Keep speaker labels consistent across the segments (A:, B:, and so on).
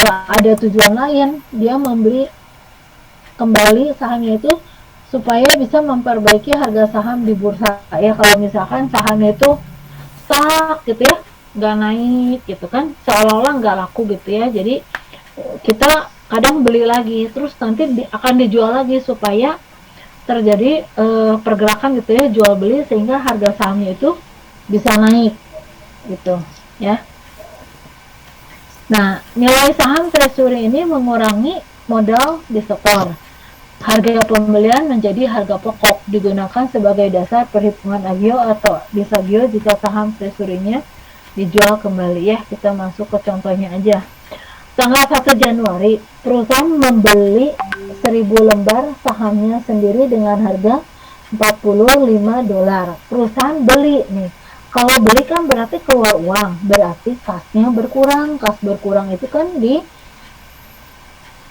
A: ada tujuan lain, dia membeli kembali sahamnya itu supaya bisa memperbaiki harga saham di bursa ya. Kalau misalkan sahamnya itu stuck gitu ya, nggak naik gitu kan, seolah-olah nggak laku gitu ya. Jadi kita kadang beli lagi terus nanti akan dijual lagi supaya terjadi pergerakan gitu ya, jual beli sehingga harga sahamnya itu bisa naik gitu ya. Nah, nilai saham treasury ini mengurangi modal disetor. Harga pembelian menjadi harga pokok, digunakan sebagai dasar perhitungan agio atau disagio jika saham treasury-nya dijual kembali ya. Kita masuk ke contohnya aja. Tanggal 1 Januari, perusahaan membeli 1000 lembar sahamnya sendiri dengan harga $45. Perusahaan beli nih. Kalau beli kan berarti keluar uang, berarti kasnya berkurang. Kas berkurang itu kan di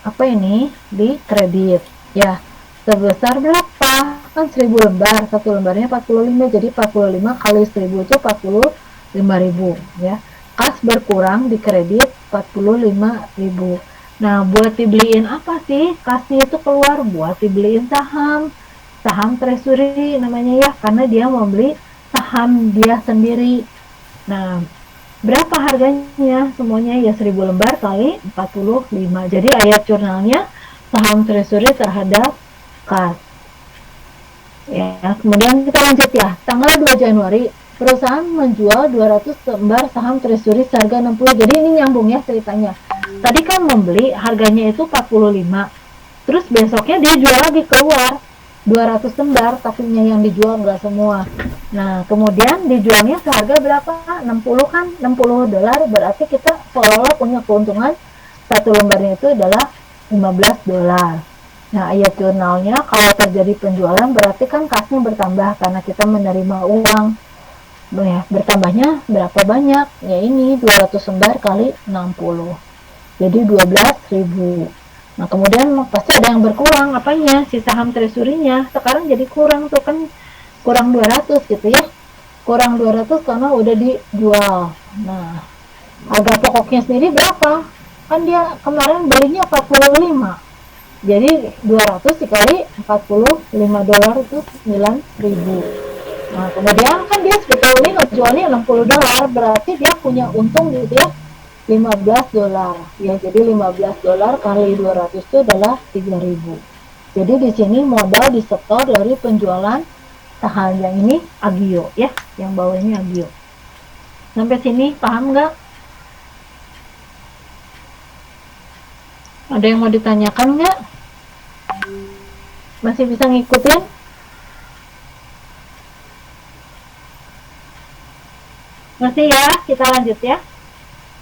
A: apa ini? Di kredit. Ya, sebesar berapa? Kan 1000 lembar, satu lembarnya 45, jadi 45 kali 1000 itu 45.000 ya. Kas berkurang di kredit 45.000. Nah, buat dibeliin apa sih? Kasnya itu keluar buat dibeliin saham. Saham treasury namanya ya, karena dia mau beli saham dia sendiri. Nah, berapa harganya? Semuanya ya 1000 lembar kali 45. Jadi ayat jurnalnya saham treasury terhadap kas. Ya, kemudian kita lanjut ya. Tanggal 2 Januari, perusahaan menjual 200 lembar saham treasury seharga 60. Jadi ini nyambung ya ceritanya. Tadi kan membeli harganya itu 45. Terus besoknya dia jual lagi keluar 200 lembar, tapi yang dijual enggak semua. Nah, kemudian dijualnya seharga berapa? 60 kan? $60, berarti kita seolah-olah punya keuntungan satu lembarnya itu adalah $15. Nah, ayat jurnalnya kalau terjadi penjualan berarti kan kasnya bertambah karena kita menerima uang. Ya, bertambahnya berapa banyak? Ya ini 200 lembar kali 60. Jadi 12.000. Nah, kemudian pasti ada yang berkurang apanya? Si saham treasury-nya. Sekarang jadi kurang tuh kan, kurang 200 gitu ya. Kurang 200 karena udah dijual. Nah, harga pokoknya sendiri berapa? Kan dia kemarin belinya 45. Jadi 200 dikali $45 itu 9.000. Nah, kemudian kan dia sebetulnya ngejualnya $60, berarti dia punya untung gitu ya, $15. Ya, jadi $15 kali 200 itu adalah 3.000. Jadi di sini modal disetor dari penjualan saham. Yang ini agio ya, yang bawah ini agio. Sampai sini paham nggak? Ada yang mau ditanyakan nggak? Masih bisa ngikutin? Masih ya, kita lanjut ya.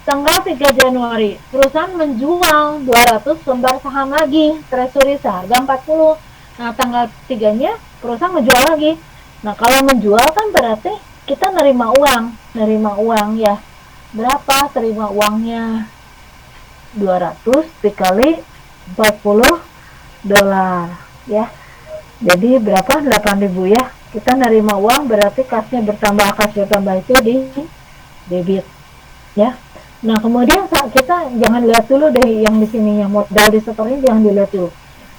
A: Tanggal 3 Januari, perusahaan menjual 200 lembar saham lagi, treasury seharga 40. Nah, tanggal 3-nya perusahaan menjual lagi. Nah, kalau menjual kan berarti kita nerima uang ya. Berapa terima uangnya? 200 dikali $40 ya. Jadi berapa? 8.000 ya. Kita nerima uang berarti kasnya bertambah, kas bertambah itu di debit ya. Nah, kemudian kita jangan lihat dulu deh yang di sini, yang modal disetornya jangan dilihat dulu.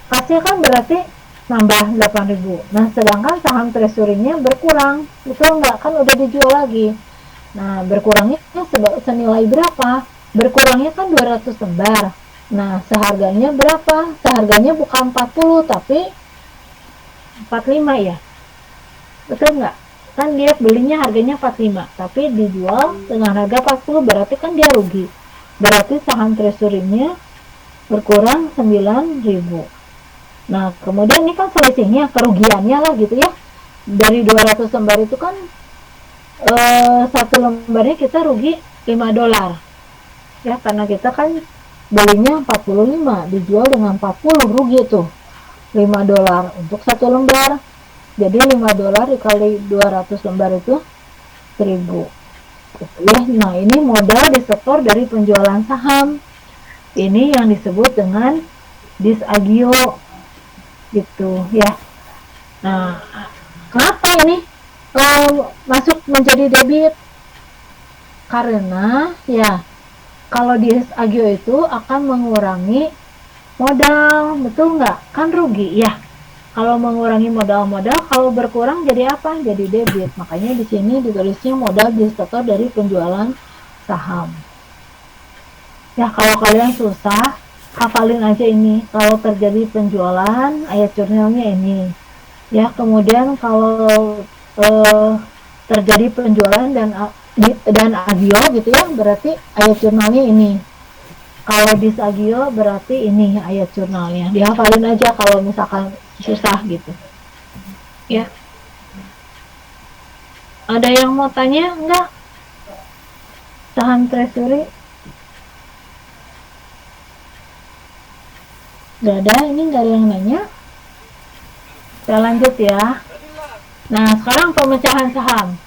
A: Kasnya kan berarti nambah 8.000. Nah, sedangkan saham treasury-nya berkurang. Betul nggak? Kan udah dijual lagi. Nah, berkurangnya senilai berapa? Berkurangnya kan 200 lembar. Nah, seharganya berapa? Seharganya bukan 40 tapi 45 ya. Betul nggak? Kan dia belinya harganya 45 tapi dijual dengan harga 40, berarti kan dia rugi. Berarti saham treasury-nya berkurang 9.000. Nah, kemudian ini kan selisihnya, kerugiannya lah gitu ya. Dari 200 lembar itu kan satu lembarnya kita rugi $5 ya, karena kita kan belinya 45 dijual dengan 40, rugi tuh $5 untuk satu lembar. Jadi $5 dikali 200 lembar itu 1.000 ya. Nah, ini modal disetor dari penjualan saham. Ini yang disebut dengan disagio gitu ya. Nah, kenapa ini masuk menjadi debit? Karena ya Kalau di agio itu akan mengurangi modal, betul nggak? Kan rugi ya. Kalau mengurangi modal, kalau berkurang jadi apa? Jadi debit. Makanya di sini ditulisnya modal disetor dari penjualan saham. Ya, kalau kalian susah, hafalin aja ini. Kalau terjadi penjualan, ayat jurnalnya ini. Ya, kemudian kalau terjadi penjualan dan agio gitu ya, berarti ayat jurnalnya ini. Kalau disagio berarti ini ayat jurnalnya. Dihafalin aja kalau misalkan susah gitu. Ya. Ada yang mau tanya enggak? Saham treasury? Enggak ada, ini enggak ada yang nanya. Saya lanjut ya. Nah, sekarang pemecahan saham.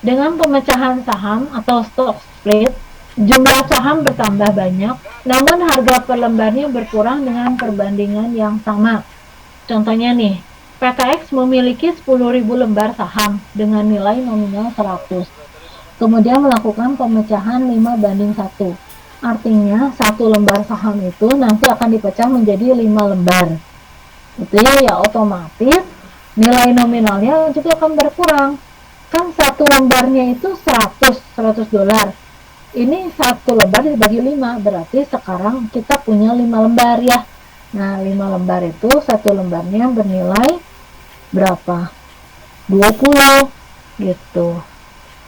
A: Dengan pemecahan saham atau stock split, jumlah saham bertambah banyak, namun harga per lembarnya berkurang dengan perbandingan yang sama. Contohnya nih, PTX memiliki 10.000 lembar saham dengan nilai nominal 100. Kemudian melakukan pemecahan 5:1. Artinya, satu lembar saham itu nanti akan dipecah menjadi 5 lembar. Itu ya otomatis nilai nominalnya juga akan berkurang. Kan satu lembarnya itu 100 dolar. Ini satu lembar dibagi 5, berarti sekarang kita punya 5 lembar ya. Nah, 5 lembar itu satu lembarnya bernilai berapa? 20 gitu.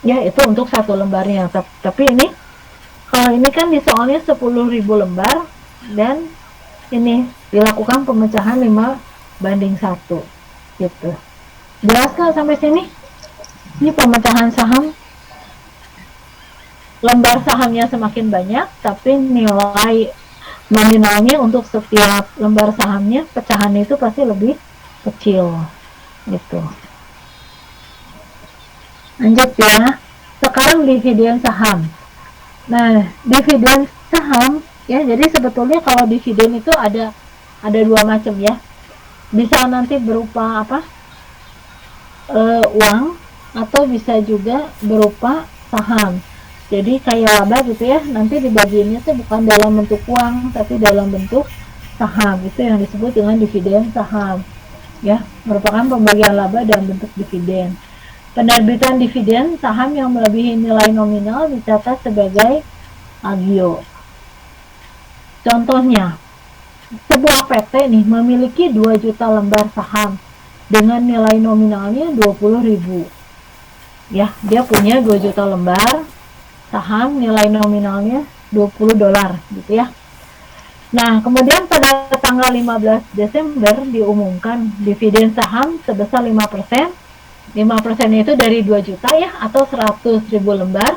A: Ya, itu untuk satu lembarnya. Tapi ini kalau ini kan di soalnya 10.000 lembar dan ini dilakukan pemecahan 5:1 gitu. Jelas nggak sampai sini? Ini pemecahan saham, lembar sahamnya semakin banyak tapi nilai nominalnya untuk setiap lembar sahamnya pecahannya itu pasti lebih kecil gitu. Lanjut ya. Sekarang dividen saham. Nah, dividen saham ya, jadi sebetulnya kalau dividen itu ada dua macam ya. Bisa nanti berupa apa? Uang, atau bisa juga berupa saham. Jadi kayak laba gitu ya, nanti dibagiinnya tuh bukan dalam bentuk uang tapi dalam bentuk saham. Itu yang disebut dengan dividen saham ya, merupakan pembagian laba dalam bentuk dividen. Penerbitan dividen saham yang melebihi nilai nominal dicatat sebagai agio. Contohnya, sebuah PT nih memiliki 2 juta lembar saham dengan nilai nominalnya 20.000. Ya, dia punya 2 juta lembar saham, nilai nominalnya 20 dolar gitu ya. Nah, kemudian pada tanggal 15 Desember diumumkan dividen saham sebesar 5%. 5% itu dari 2 juta ya, atau 100.000 lembar.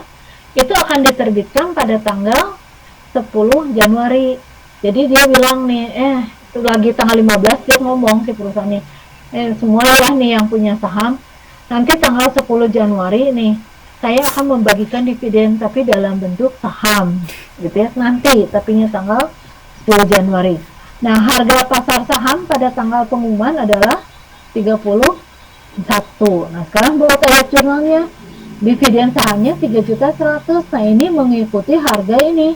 A: Itu akan diterbitkan pada tanggal 10 Januari. Jadi dia bilang nih, itu lagi tanggal 15 dia ngomong si perusahaannya, semua ya nih yang punya saham, nanti tanggal 10 Januari nih saya akan membagikan dividen tapi dalam bentuk saham gitu ya, nanti tapinya tanggal 10 Januari. Nah, harga pasar saham pada tanggal pengumuman adalah 31. Nah, sekarang buat ayat jurnalnya, dividen sahamnya 3.100.000. Nah, ini mengikuti harga ini,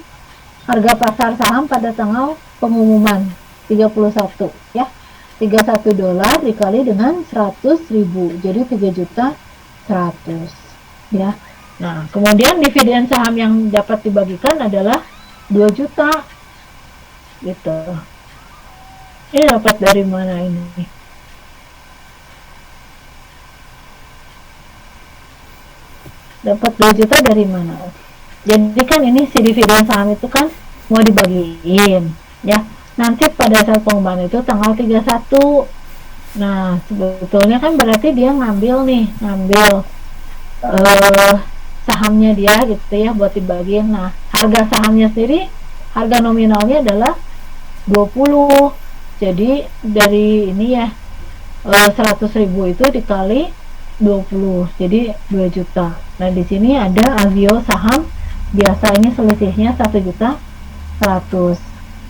A: harga pasar saham pada tanggal pengumuman 31 ya. 31 dolar dikali dengan 100.000 jadi 3.100.000 ya. Nah, kemudian dividen saham yang dapat dibagikan adalah 2 juta gitu. Ini dapat dari mana ini? Dapat 2 juta dari mana? Jadi kan ini si dividen saham itu kan mau dibagiin ya. Nanti pada saat pengumuman itu tanggal 31. Nah, sebetulnya kan berarti dia ngambil sahamnya dia gitu ya buat dibagiin. Nah, harga sahamnya sendiri, harga nominalnya adalah 20. Jadi dari ini ya, 100.000 itu dikali 20, jadi 2 juta. Nah, di sini ada agio saham biasa, ini selisihnya 1.100.000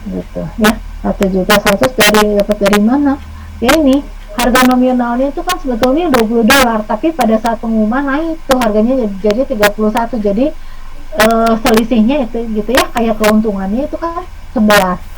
A: gitu ya. 1.100.000 dapat dari mana ya? Ini harga nominalnya itu kan sebetulnya 20 dolar, tapi pada saat pengumuman naik tuh harganya jadi 31. Jadi selisihnya itu gitu ya, kayak keuntungannya itu kan 11.